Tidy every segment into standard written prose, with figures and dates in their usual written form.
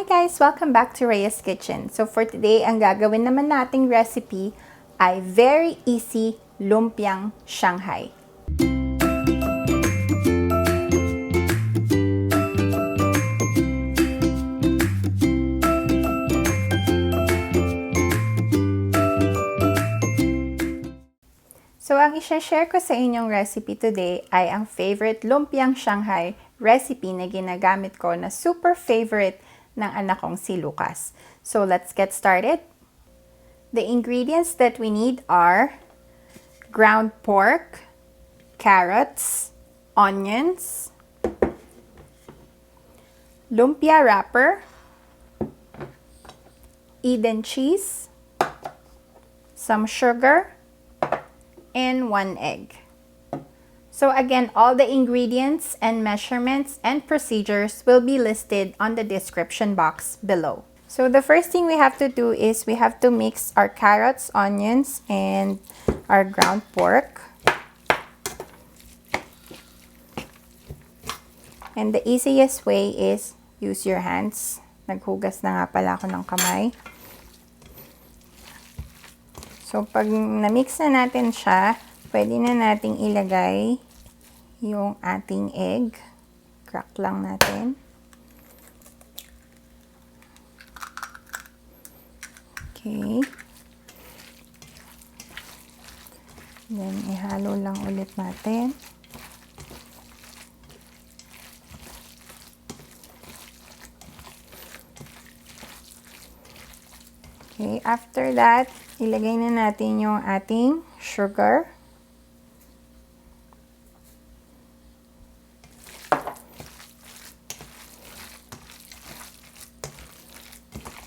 guys! Welcome back to Rhea's Kitchen. So for today, ang gagawin naman nating recipe ay very easy Lumpiang Shanghai. So ang i-share ko sa inyong recipe today ay ang favorite Lumpiang Shanghai recipe na ginagamit ko na super favorite ng anak kong si Lucas. So let's get started. The ingredients that we need are ground pork, carrots, onions, lumpia wrapper, Eden cheese, some sugar, and 1 egg. So again, all the ingredients and measurements and procedures will be listed on the description box below. So the first thing we have to do is we have to mix our carrots, onions, and our ground pork. And the easiest way is use your hands. Naghugas na nga pala ako ng kamay. So pag na-mix na natin siya, pwede na nating ilagay yung ating egg. Crack lang natin. Okay. Then, ihalo lang ulit natin. Okay, after that, ilagay na natin yung ating sugar.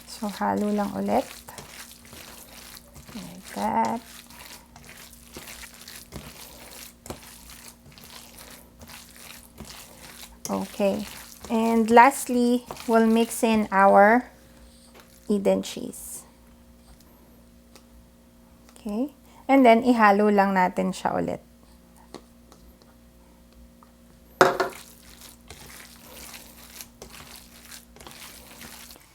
So, halo lang ulit. Like that. Okay. And lastly, we'll mix in our Eden cheese. Okay. And then, ihalo lang natin siya ulit.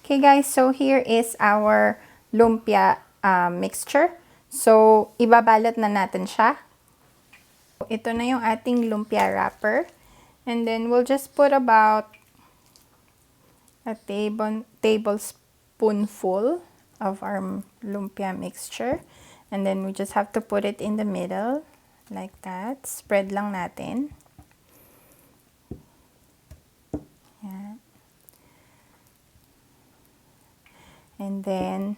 Okay guys, so here is our lumpia mixture. So, ibabalot na natin siya. Ito na yung ating lumpia wrapper. And then, we'll just put about a tablespoonful of our lumpia mixture. And then, we just have to put it in the middle, like that. Spread lang natin. Yan. And then,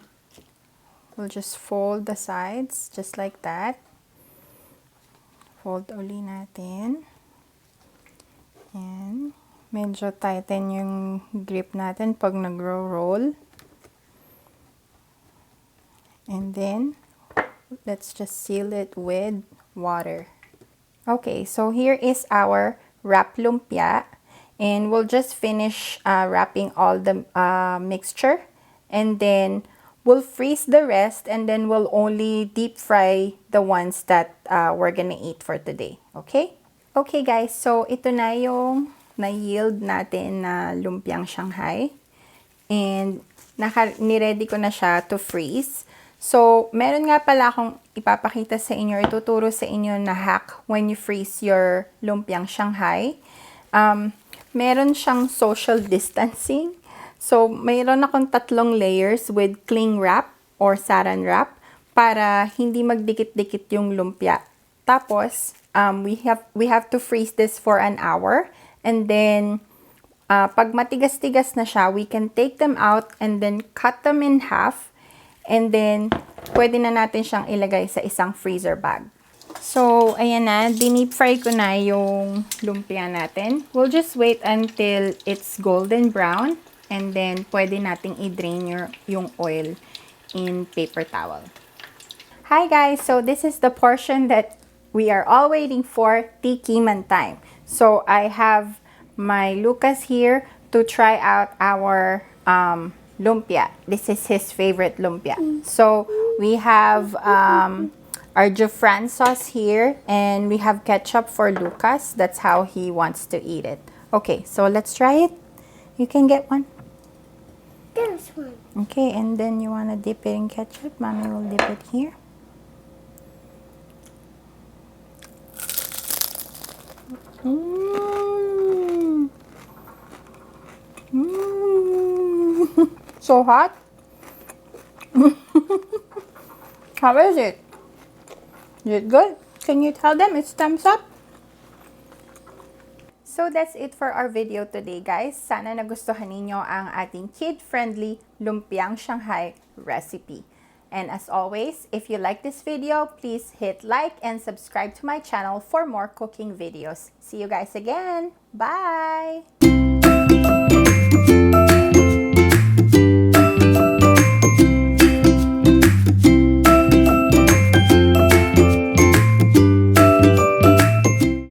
we'll just fold the sides, just like that. Fold uli natin. And, medyo tighten yung grip natin pag nag-roll. And then, let's just seal it with water. Okay, so here is our wrap lumpia. And we'll just finish wrapping all the mixture. And then, we'll freeze the rest and then we'll only deep fry the ones that we're gonna eat for today. Okay? Okay guys, so ito na yung na-yield natin na lumpiang Shanghai. And niready ko na siya to freeze. So, meron nga pala akong ipapakita sa inyo, ituturo sa inyo na hack when you freeze your lumpiang Shanghai. Meron siyang social distancing. So, mayroon akong 3 layers with cling wrap or saran wrap para hindi magdikit-dikit yung lumpia. Tapos, we have to freeze this for an hour. And then, pag matigas-tigas na siya, we can take them out and then cut them in half. And then, pwede na natin siyang ilagay sa isang freezer bag. So, ayan na. Dinip fry ko na yung lumpia natin. We'll just wait until it's golden brown. And then, pwede nating i-drain yung oil in paper towel. Hi guys! So, this is the portion that we are all waiting for, tikiman time. So, I have my Lucas here to try out our lumpia. This is his favorite lumpia. So, we have our Jafran sauce here. And we have ketchup for Lucas. That's how he wants to eat it. Okay, so let's try it. You can get one. this one. Okay, and then you want to dip it in ketchup. Mommy will dip it here. Mmm. Mmm. So hot. How is it? Is it good? Can you tell them it's thumbs up? So that's it for our video today, guys. Sana nagustuhan ninyo ang ating kid-friendly Lumpiang Shanghai recipe. And as always, if you like this video, please hit like and subscribe to my channel for more cooking videos. See you guys again. Bye!